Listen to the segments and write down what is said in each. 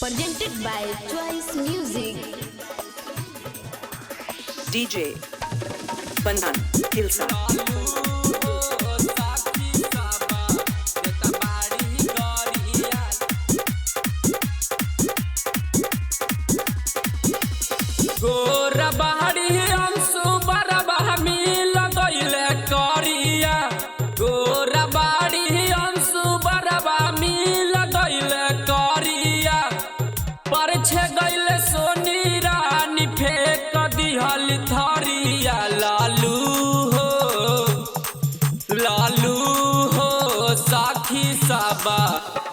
Presented by Choice Music. DJ Bandhan Hilsa.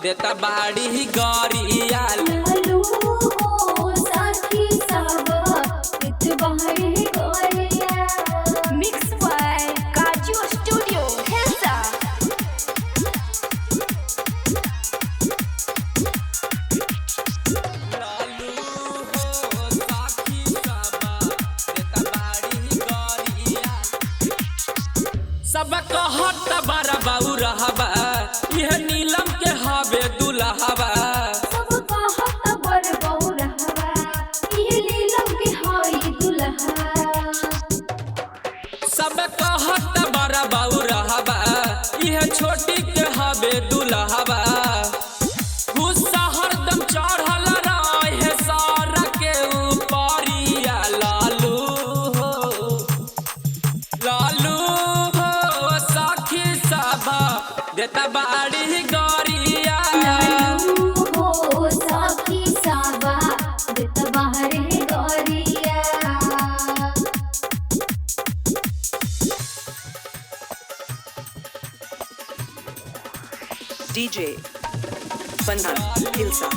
देता बाड़ी गरिया लालू हो साथी साबा देता बाड़ी गरिया Mixed by Kaju Studio, Hilsa. Lalu हो साथी साबा देता बाड़ी गरिया सब कहत बड़ा बाऊ रहबा यह नीलम के हवे दुल्हबा सब कहत बर बहु रहबा ये नीलम के हाई दुल्हा सब कहत बड़ा बाऊ रहबा यह छोटी के हवे दुल्हबा गुस्सा हरदम चढ़ल रहे सारा के ऊपरिया लालू हो साखी साबा देता बाड़ी गरिया लालू हो साथी साबा देता बाड़ी गरिया DJ Bandhan Hilsa.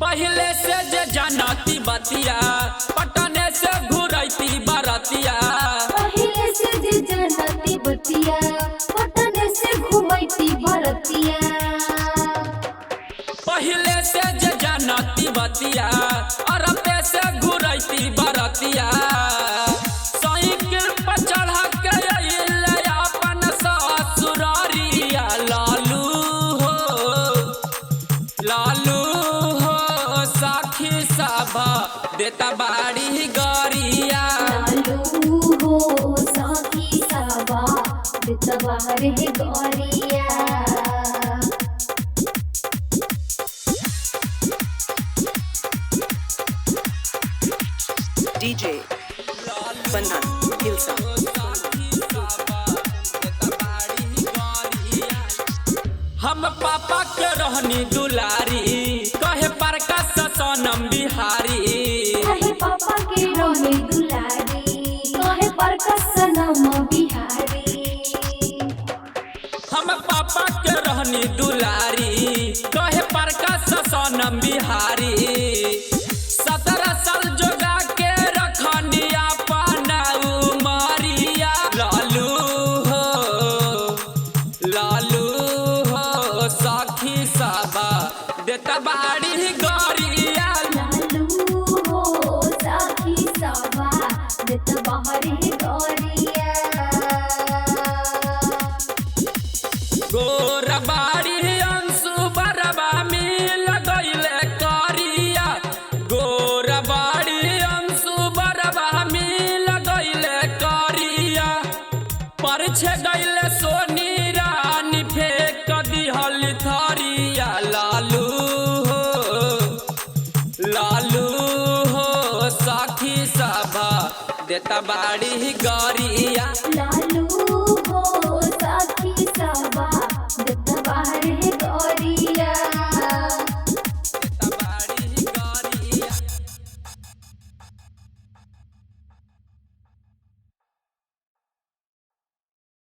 पहले से जे जानती बतिया पटने से घुरैती बरतिया पहले से जे जनती बतिया पटने से घुमैती भरतिया पहले से जे जानती बतिया अरबे से घुरैती बरतिया साइकिल पर चढ़ा के अइले अपन ससुरारिया लालू हो साखी साबा देता बाड़ी गरिया लालू हो साथी साबा देता बाड़ी गरिया DJ Bandhan Hilsa. हम पापा के रहनी दुलारी कहे प्रकाश सनम बिहारी कहे पापा के रोहे दुलारी कहे प्रकाश नम बिहारी हम पापा के रहनी दुलारी कहे प्रकाश सनम बिहारी 17 साल जोगा के रखनी अपना उमरिया लालू हो साखी साबा देता बाड़ी गरिया लालू हो साथी साबा देता बाड़ी गरिया गोरबाड़ी अंशु बरबा मिल गइले करिया गोरबाड़ी अंशु बरबा मिल गइले करिया परछे गइले सोनी रानी फेंक दिहल थरिया लालू हो साखी साबा देता बाड़ी गरिया लालू